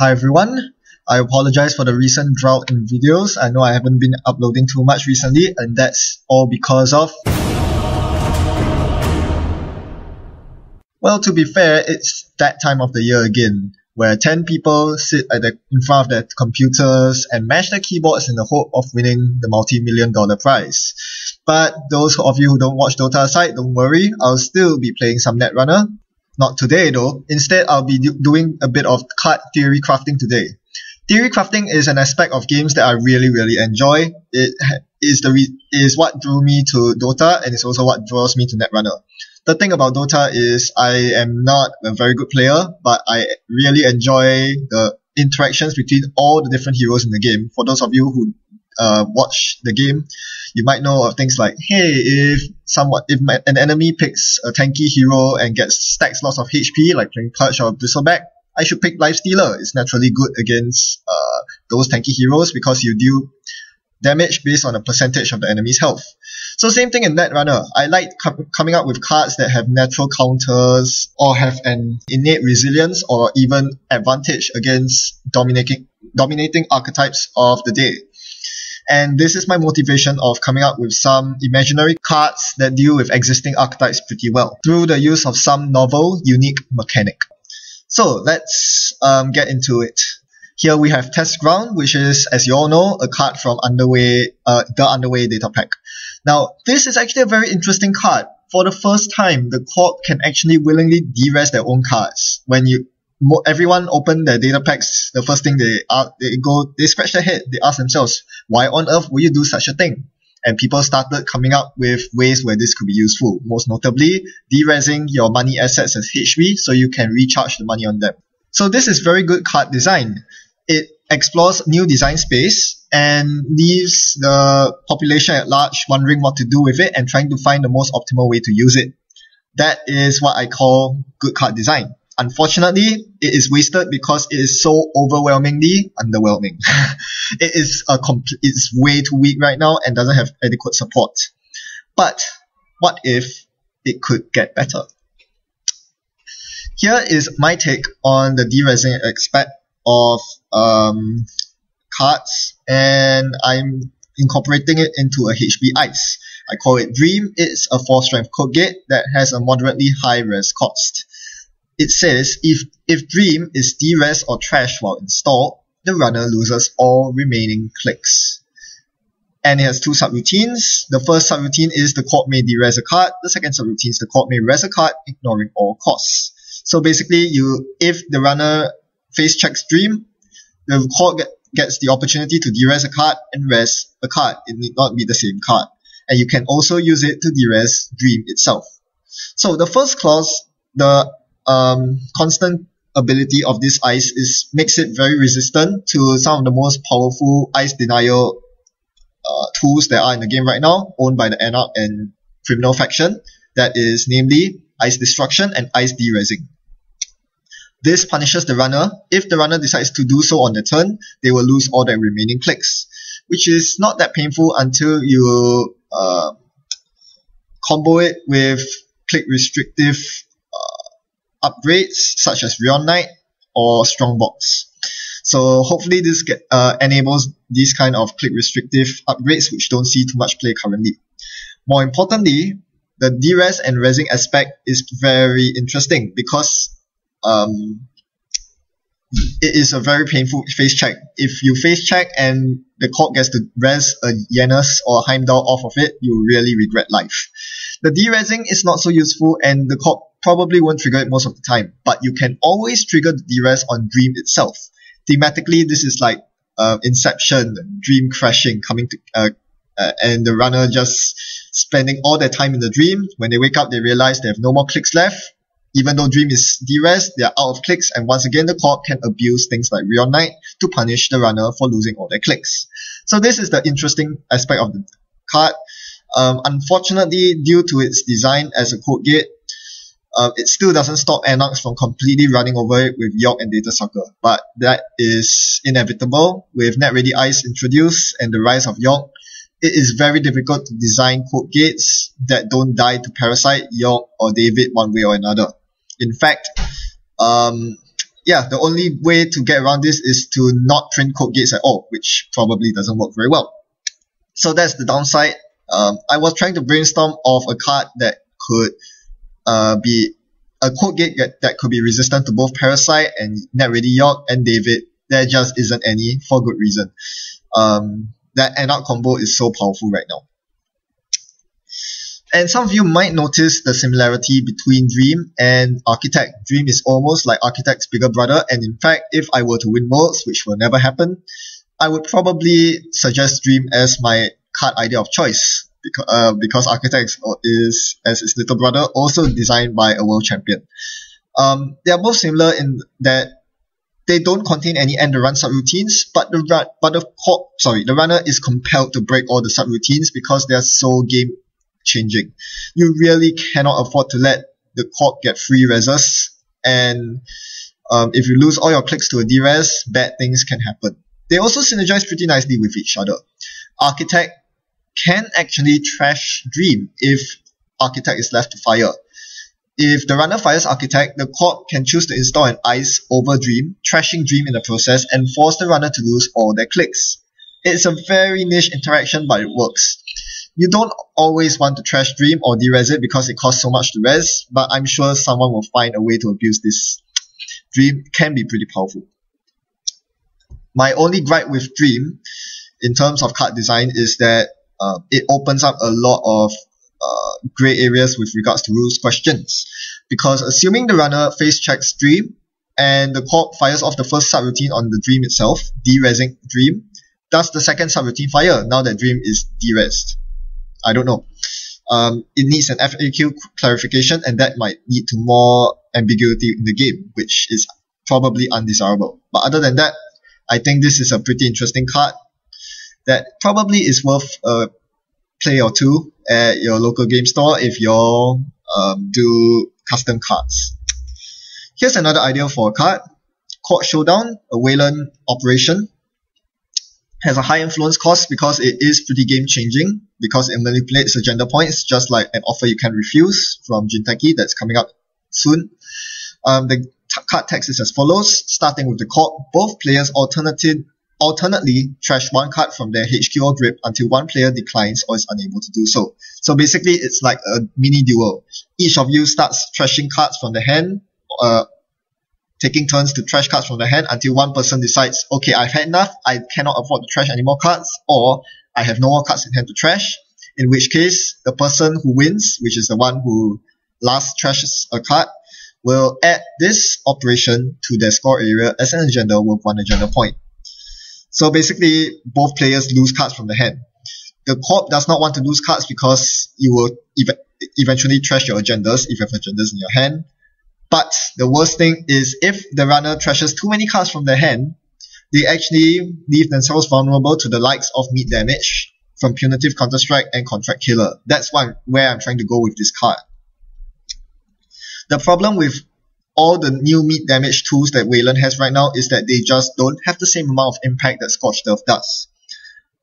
Hi everyone, I apologize for the recent drought in videos. I know I haven't been uploading too much recently, and that's all because of... Well, to be fair, it's that time of the year again, where 10 people sit in front of their computers and mash their keyboards in the hope of winning the multi-million-dollar prize. But those of you who don't watch Dota aside, don't worry, I'll still be playing some Netrunner. Not today though. Instead, I'll be doing a bit of card theory crafting today. Theory crafting is an aspect of games that I really enjoy. It is what drew me to Dota, and it's also what draws me to Netrunner. The thing about Dota is I am not a very good player, but I really enjoy the interactions between all the different heroes in the game. For those of you who watch the game, you might know of things like, hey, if an enemy picks a tanky hero and stacks lots of HP, like playing Purge or Bristleback, I should pick Lifestealer. It's naturally good against those tanky heroes because you deal damage based on a percentage of the enemy's health. So same thing in Netrunner. I like coming up with cards that have natural counters or have an innate resilience or even advantage against dominating archetypes of the day. And this is my motivation of coming up with some imaginary cards that deal with existing archetypes pretty well through the use of some novel, unique mechanic. So let's get into it. Here we have Test Ground, which is, as you all know, a card from the Underway data pack. Now, this is actually a very interesting card. For the first time, the Corp can actually willingly de-res their own cards. When everyone open their data packs, the first thing they scratch their head, they ask themselves, why on earth would you do such a thing? And people started coming up with ways where this could be useful, most notably de-resing your money assets as HP so you can recharge the money on them. So this is very good card design. It explores new design space and leaves the population at large wondering what to do with it and trying to find the most optimal way to use it. That is what I call good card design. Unfortunately, it is wasted because it is so overwhelmingly underwhelming. It's way too weak right now and doesn't have adequate support. But what if it could get better? Here is my take on the de-resing aspect of cards, and I'm incorporating it into a HP Ice. I call it Dream. It's a 4-strength code gate that has a moderately high res cost. It says if Dream is de-res or trashed while installed, the runner loses all remaining clicks. And it has two subroutines. The first subroutine is the Corp may de-res a card. The second subroutine is the Corp may res a card, ignoring all costs. So basically, if the runner face checks Dream, the Corp gets the opportunity to de-res a card and res a card. It need not be the same card. And you can also use it to de-res Dream itself. So the first clause, the constant ability of this ice makes it very resistant to some of the most powerful ice denial tools that are in the game right now, owned by the Anarch and Criminal faction. That is namely Ice Destruction and Ice De-resing. This punishes the runner. If the runner decides to do so on the turn, they will lose all their remaining clicks, which is not that painful until you combo it with click restrictive upgrades such as Rion Knight or Strongbox. So hopefully this enables these kind of click restrictive upgrades which don't see too much play currently. More importantly, the de-res and resing aspect is very interesting because it is a very painful face check. If you face check and the Corp gets to res a Janus or a Heimdall off of it, you really regret life. The de-resing is not so useful and the Corp probably won't trigger it most of the time, but you can always trigger the de-res on Dream itself. Thematically, this is like Inception, Dream crashing, and the runner just spending all their time in the Dream. When they wake up, they realize they have no more clicks left. Even though Dream is de-res, they are out of clicks, and once again the Corp can abuse things like Rion Knight to punish the runner for losing all their clicks. So this is the interesting aspect of the card. Unfortunately, due to its design as a code gate, it still doesn't stop Anarchs from completely running over it with York and Data Sucker, but that is inevitable. With NetReady Ice introduced and the rise of York, it is very difficult to design code gates that don't die to Parasite, York, or David one way or another. In fact, yeah, the only way to get around this is to not print code gates at all, which probably doesn't work very well. So that's the downside. I was trying to brainstorm of a card that could be a code gate that could be resistant to both Parasite and NetReady York and David. There just isn't any, for good reason. That end-out combo is so powerful right now. And some of you might notice the similarity between Dream and Architect. Dream is almost like Architect's bigger brother, and in fact, if I were to win Worlds, which will never happen, I would probably suggest Dream as my card idea of choice, because Architect is, as its little brother, also designed by a world champion. They are both similar in that they don't contain any end-to-run subroutines, but the runner is compelled to break all the subroutines because they are so game-changing. You really cannot afford to let the corp get free reses, and if you lose all your clicks to a D-res, bad things can happen. They also synergize pretty nicely with each other. Architect can actually trash Dream if Architect is left to fire. If the runner fires Architect, the corp can choose to install an ice over Dream, trashing Dream in the process, and force the runner to lose all their clicks. It's a very niche interaction, but it works. You don't always want to trash Dream or de-res it because it costs so much to res, but I'm sure someone will find a way to abuse this. Dream can be pretty powerful. My only gripe with Dream, in terms of card design, is that it opens up a lot of grey areas with regards to rules questions. Because assuming the runner face checks Dream, and the corp fires off the first subroutine on the Dream itself, de-resing Dream, does the second subroutine fire now that Dream is de-resed? I don't know. It needs an FAQ clarification, and that might lead to more ambiguity in the game, which is probably undesirable. But other than that, I think this is a pretty interesting card that probably is worth a play or two at your local game store if you do custom cards. Here's another idea for a card. Court Showdown, a Wayland operation. Has a high influence cost because it is pretty game changing, because it manipulates agenda points just like an offer you can refuse from Jinteki that's coming up soon. The card text is as follows. Starting with the court, both players alternately trash one card from their HQ or grip until one player declines or is unable to do so. So basically it's like a mini duel. Each of you starts trashing cards from the hand, taking turns to trash cards from the hand until one person decides, okay, I've had enough, I cannot afford to trash any more cards, or I have no more cards in hand to trash, in which case the person who wins, which is the one who last trashes a card, will add this operation to their score area as an agenda with 1 agenda point. So basically, both players lose cards from the hand. The corp does not want to lose cards because you will eventually trash your agendas if you have agendas in your hand. But the worst thing is if the runner trashes too many cards from their hand, they actually leave themselves vulnerable to the likes of meat damage from Punitive Counter-Strike and Contract Killer. That's where I'm trying to go with this card. The problem with all the new meat damage tools that Wayland has right now is that they just don't have the same amount of impact that Scorched Earth does.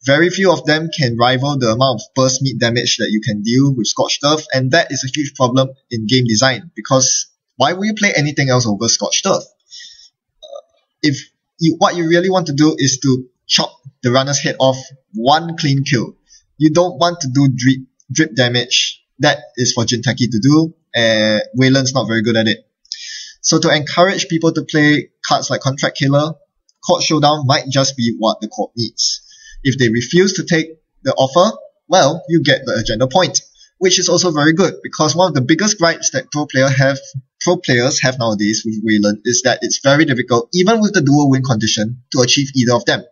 Very few of them can rival the amount of burst meat damage that you can deal with Scorched Earth, and that is a huge problem in game design, because why would you play anything else over Scorched Earth? What you really want to do is to chop the runner's head off one clean kill. You don't want to do drip damage. That is for Jinteki to do. Wayland's not very good at it. So to encourage people to play cards like Contract Killer, Court Showdown might just be what the court needs. If they refuse to take the offer, well, you get the agenda point, which is also very good, because one of the biggest gripes that pro players have nowadays with Wayland is that it's very difficult, even with the dual win condition, to achieve either of them.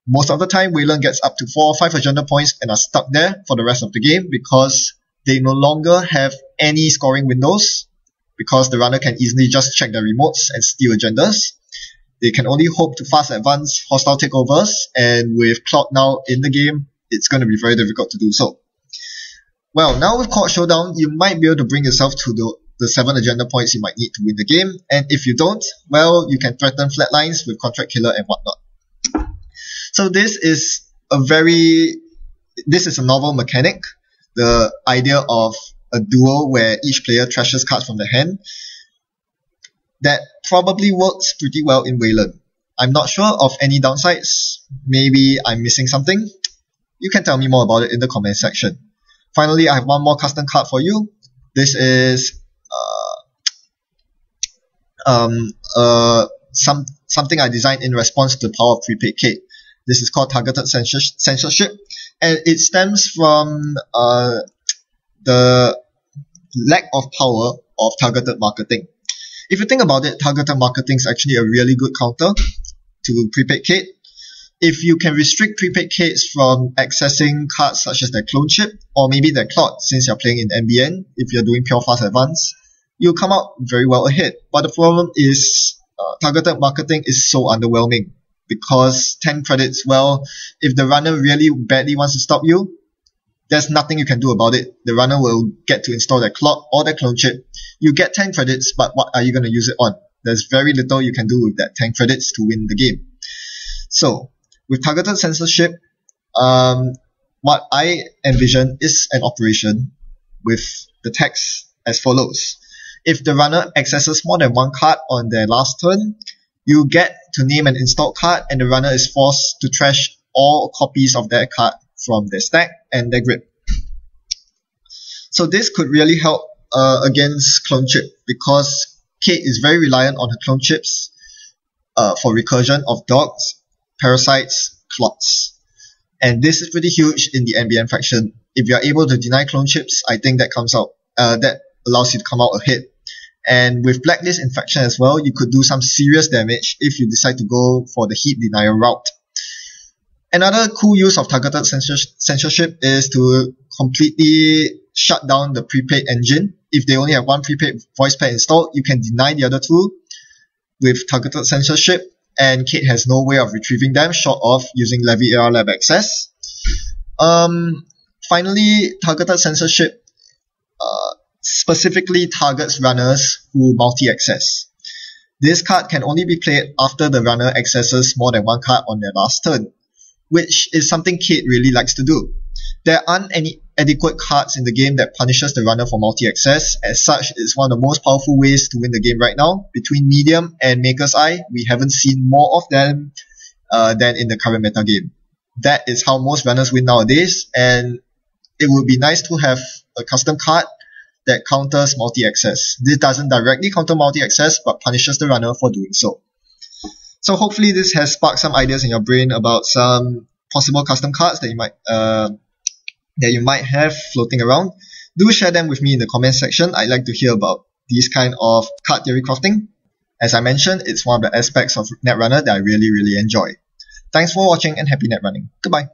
Most of the time, Wayland gets up to 4 or 5 agenda points and are stuck there for the rest of the game because they no longer have any scoring windows, because the runner can easily just check their remotes and steal agendas. They can only hope to fast advance hostile takeovers, and with Cloud now in the game, it's going to be very difficult to do so. Well, now with Court Showdown, you might be able to bring yourself to the 7 agenda points you might need to win the game, and if you don't, well, you can threaten flatlines with Contract Killer and whatnot. So this is a novel mechanic, the idea of a duel where each player trashes cards from the hand. that probably works pretty well in Wayland. I'm not sure of any downsides. Maybe I'm missing something. You can tell me more about it in the comment section. Finally, I have one more custom card for you. This is something I designed in response to the power of prepaid Kate. This is called targeted censorship, and it stems from the lack of power of targeted marketing. If you think about it, targeted marketing is actually a really good counter to prepaid Kate. If you can restrict prepaid Kates from accessing cards such as their clone chip or maybe their clot, since you're playing in NBN, if you're doing pure fast advance, you'll come out very well ahead. But the problem is targeted marketing is so underwhelming because 10 credits, well, if the runner really badly wants to stop you, there's nothing you can do about it. The runner will get to install their clot or their clone chip. You get 10 credits, but what are you going to use it on? There's very little you can do with that 10 credits to win the game. So, with targeted censorship, what I envision is an operation with the text as follows. If the runner accesses more than one card on their last turn, you get to name an installed card and the runner is forced to trash all copies of that card from their stack and their grip. So this could really help against clone chip because Kate is very reliant on her clone chips for recursion of dogs, parasites, clots. And this is pretty huge in the NBN faction. If you're able to deny clone chips, I think that that allows you to come out ahead. And with blacklist infection as well, you could do some serious damage if you decide to go for the heat denial route. Another cool use of targeted censorship is to completely shut down the prepaid engine. If they only have one prepaid voice pair installed, you can deny the other two with targeted censorship, and Kate has no way of retrieving them short of using Levy AR Lab access. Finally, targeted censorship specifically targets runners who multi-access. This card can only be played after the runner accesses more than one card on their last turn, which is something Kate really likes to do. There aren't any adequate cards in the game that punishes the runner for multi-access. As such, it's one of the most powerful ways to win the game right now. Between Medium and Maker's Eye, we haven't seen more of them than in the current meta game. That is how most runners win nowadays, and it would be nice to have a custom card that counters multi-access. This doesn't directly counter multi-access, but punishes the runner for doing so. So hopefully this has sparked some ideas in your brain about some possible custom cards that you might have floating around. Do share them with me in the comment section. I'd like to hear about these kind of card theory crafting. As I mentioned, it's one of the aspects of Netrunner that I really enjoy. Thanks for watching and happy net running. Goodbye.